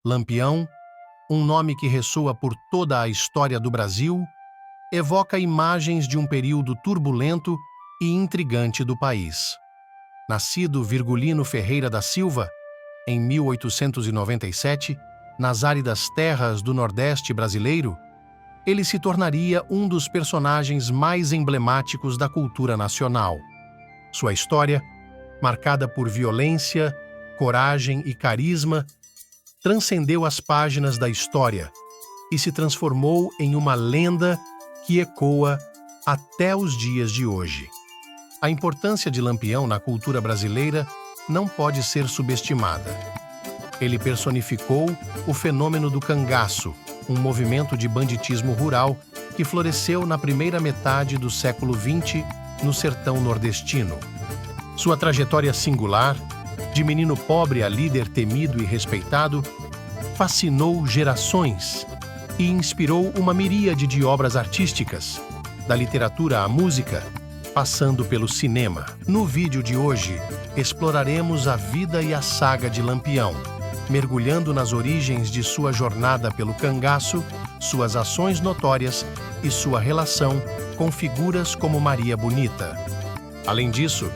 Lampião, um nome que ressoa por toda a história do Brasil, evoca imagens de um período turbulento e intrigante do país. Nascido Virgulino Ferreira da Silva, em 1897, nas áridas terras do Nordeste brasileiro, ele se tornaria um dos personagens mais emblemáticos da cultura nacional. Sua história, marcada por violência, coragem e carisma, transcendeu as páginas da história e se transformou em uma lenda que ecoa até os dias de hoje. A importância de Lampião na cultura brasileira não pode ser subestimada. Ele personificou o fenômeno do cangaço, um movimento de banditismo rural que floresceu na primeira metade do século XX no sertão nordestino. Sua trajetória singular, de menino pobre a líder temido e respeitado, fascinou gerações e inspirou uma miríade de obras artísticas, da literatura à música, passando pelo cinema. No vídeo de hoje, exploraremos a vida e a saga de Lampião, mergulhando nas origens de sua jornada pelo cangaço, suas ações notórias e sua relação com figuras como Maria Bonita. Além disso,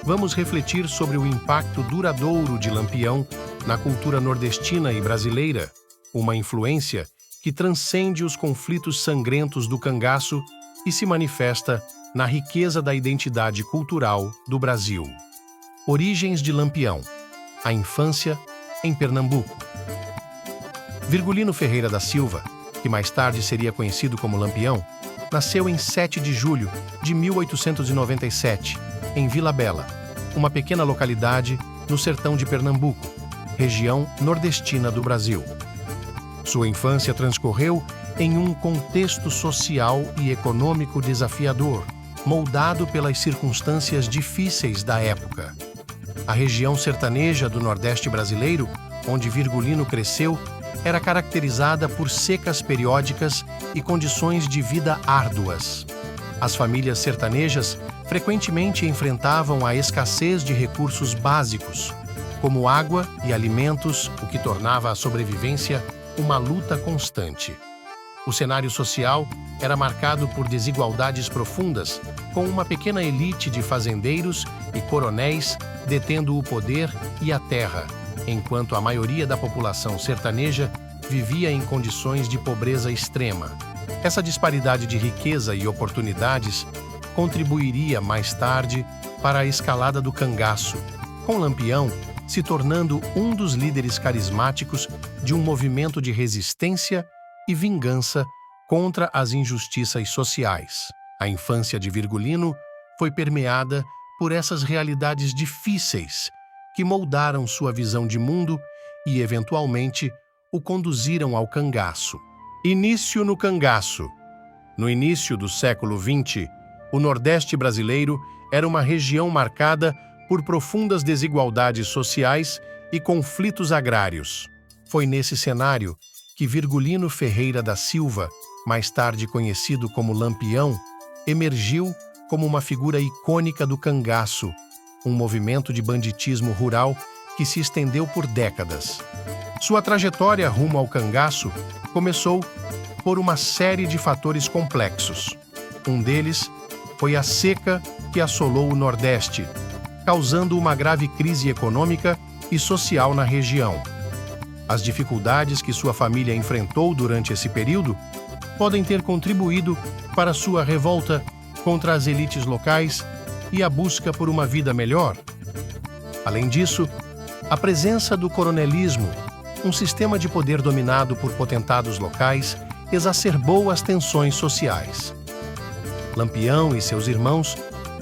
vamos refletir sobre o impacto duradouro de Lampião na cultura nordestina e brasileira, uma influência que transcende os conflitos sangrentos do cangaço e se manifesta na riqueza da identidade cultural do Brasil. Origens de Lampião. A infância em Pernambuco. Virgulino Ferreira da Silva, que mais tarde seria conhecido como Lampião, nasceu em 7 de julho de 1897, em Vila Bela, uma pequena localidade no sertão de Pernambuco, região nordestina do Brasil. Sua infância transcorreu em um contexto social e econômico desafiador, moldado pelas circunstâncias difíceis da época. A região sertaneja do Nordeste brasileiro, onde Virgulino cresceu, era caracterizada por secas periódicas e condições de vida árduas. As famílias sertanejas frequentemente enfrentavam a escassez de recursos básicos, como água e alimentos, o que tornava a sobrevivência uma luta constante. O cenário social era marcado por desigualdades profundas, com uma pequena elite de fazendeiros e coronéis detendo o poder e a terra, enquanto a maioria da população sertaneja vivia em condições de pobreza extrema. Essa disparidade de riqueza e oportunidades contribuiria mais tarde para a escalada do cangaço, com Lampião se tornando um dos líderes carismáticos de um movimento de resistência e vingança contra as injustiças sociais. A infância de Virgulino foi permeada por essas realidades difíceis que moldaram sua visão de mundo e, eventualmente, o conduziram ao cangaço. Início no cangaço. No início do século XX, o Nordeste brasileiro era uma região marcada por profundas desigualdades sociais e conflitos agrários. Foi nesse cenário que Virgulino Ferreira da Silva, mais tarde conhecido como Lampião, emergiu como uma figura icônica do cangaço, um movimento de banditismo rural que se estendeu por décadas. Sua trajetória rumo ao cangaço começou por uma série de fatores complexos. Um deles foi a seca que assolou o Nordeste, causando uma grave crise econômica e social na região. As dificuldades que sua família enfrentou durante esse período podem ter contribuído para sua revolta contra as elites locais e a busca por uma vida melhor. Além disso, a presença do coronelismo, um sistema de poder dominado por potentados locais, exacerbou as tensões sociais. Lampião e seus irmãos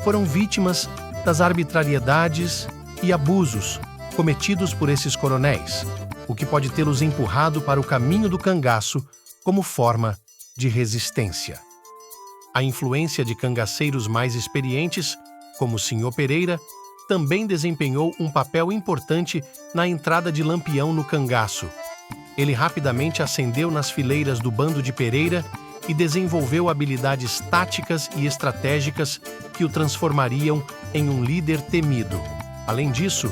foram vítimas das arbitrariedades e abusos cometidos por esses coronéis, o que pode tê-los empurrado para o caminho do cangaço como forma de resistência. A influência de cangaceiros mais experientes, como o Sr. Pereira, também desempenhou um papel importante na entrada de Lampião no cangaço. Ele rapidamente ascendeu nas fileiras do bando de Pereira e desenvolveu habilidades táticas e estratégicas que o transformariam em um líder temido. Além disso,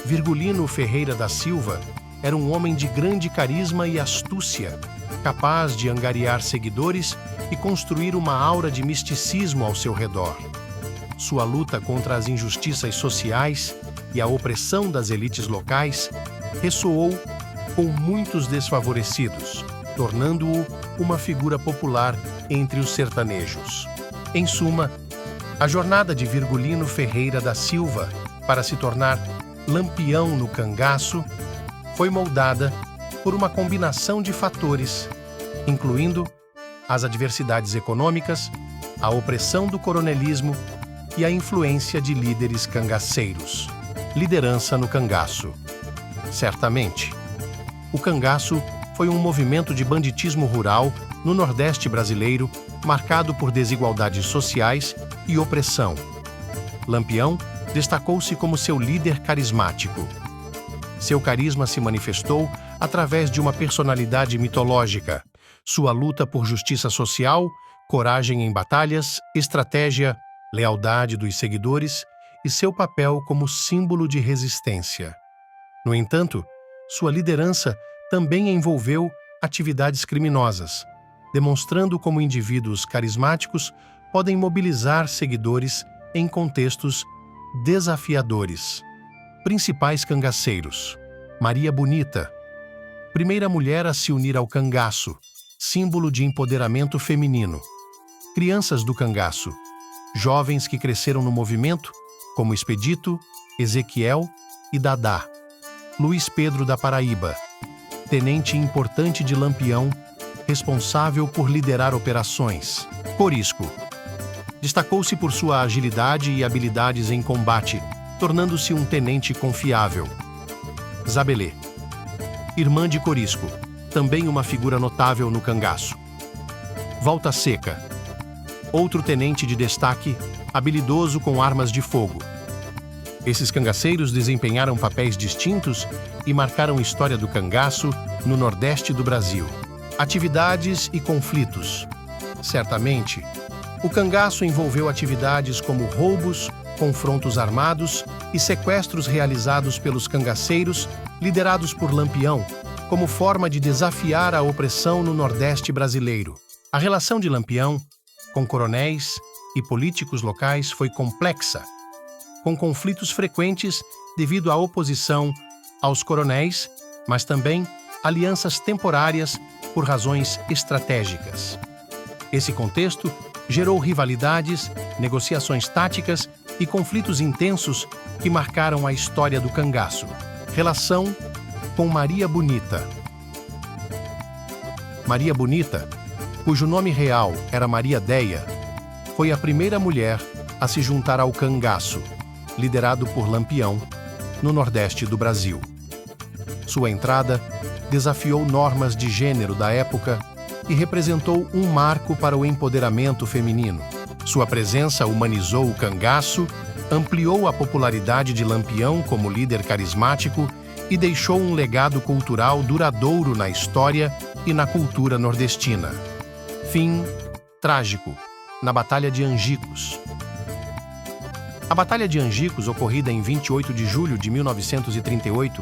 Virgulino Ferreira da Silva era um homem de grande carisma e astúcia, capaz de angariar seguidores e construir uma aura de misticismo ao seu redor. Sua luta contra as injustiças sociais e a opressão das elites locais ressoou com muitos desfavorecidos, tornando-o uma figura popular entre os sertanejos. Em suma, a jornada de Virgulino Ferreira da Silva para se tornar Lampião no cangaço foi moldada por uma combinação de fatores, incluindo as adversidades econômicas, a opressão do coronelismo e a influência de líderes cangaceiros. Liderança no cangaço. Certamente, o cangaço foi um movimento de banditismo rural no Nordeste brasileiro, marcado por desigualdades sociais e opressão. Lampião destacou-se como seu líder carismático. Seu carisma se manifestou através de uma personalidade mitológica, sua luta por justiça social, coragem em batalhas, estratégia, lealdade dos seguidores e seu papel como símbolo de resistência. No entanto, sua liderança também envolveu atividades criminosas, demonstrando como indivíduos carismáticos podem mobilizar seguidores em contextos desafiadores. Principais cangaceiros: Maria Bonita, primeira mulher a se unir ao cangaço, símbolo de empoderamento feminino. Crianças do cangaço, jovens que cresceram no movimento, como Expedito, Ezequiel e Dadá. Luiz Pedro da Paraíba, tenente importante de Lampião, responsável por liderar operações. Corisco. Destacou-se por sua agilidade e habilidades em combate, tornando-se um tenente confiável. Zabelê. Irmã de Corisco, também uma figura notável no cangaço. Volta Seca. Outro tenente de destaque, habilidoso com armas de fogo. Esses cangaceiros desempenharam papéis distintos e marcaram a história do cangaço no Nordeste do Brasil. Atividades e conflitos. Certamente, o cangaço envolveu atividades como roubos, confrontos armados e sequestros realizados pelos cangaceiros, liderados por Lampião, como forma de desafiar a opressão no Nordeste brasileiro. A relação de Lampião com coronéis e políticos locais foi complexa, com conflitos frequentes devido à oposição aos coronéis, mas também alianças temporárias por razões estratégicas. Esse contexto gerou rivalidades, negociações táticas e conflitos intensos que marcaram a história do cangaço. Relação com Maria Bonita. Maria Bonita, cujo nome real era Maria Deia, foi a primeira mulher a se juntar ao cangaço, liderado por Lampião, no Nordeste do Brasil. Sua entrada desafiou normas de gênero da época e representou um marco para o empoderamento feminino. Sua presença humanizou o cangaço, ampliou a popularidade de Lampião como líder carismático e deixou um legado cultural duradouro na história e na cultura nordestina. Fim trágico na Batalha de Angicos. A Batalha de Angicos, ocorrida em 28 de julho de 1938,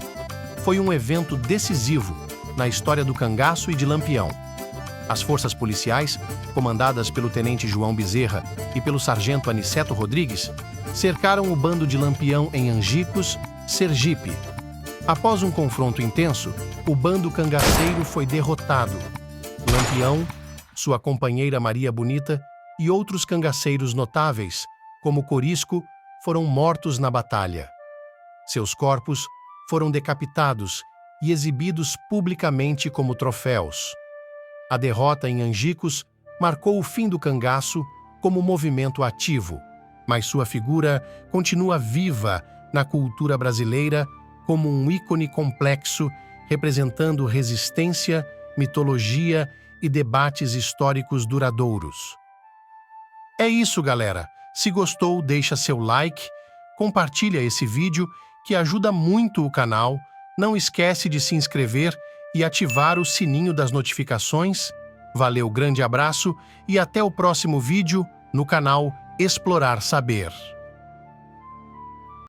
foi um evento decisivo na história do cangaço e de Lampião. As forças policiais, comandadas pelo tenente João Bezerra e pelo sargento Aniceto Rodrigues, cercaram o bando de Lampião em Angicos, Sergipe. Após um confronto intenso, o bando cangaceiro foi derrotado. Lampião, sua companheira Maria Bonita e outros cangaceiros notáveis, como Corisco, foram mortos na batalha. Seus corpos foram decapitados e exibidos publicamente como troféus. A derrota em Angicos marcou o fim do cangaço como movimento ativo, mas sua figura continua viva na cultura brasileira como um ícone complexo representando resistência, mitologia e debates históricos duradouros. É isso, galera! Se gostou, deixa seu like, compartilha esse vídeo que ajuda muito o canal, não esquece de se inscrever e ativar o sininho das notificações. Valeu, grande abraço e até o próximo vídeo no canal Explorar Saber.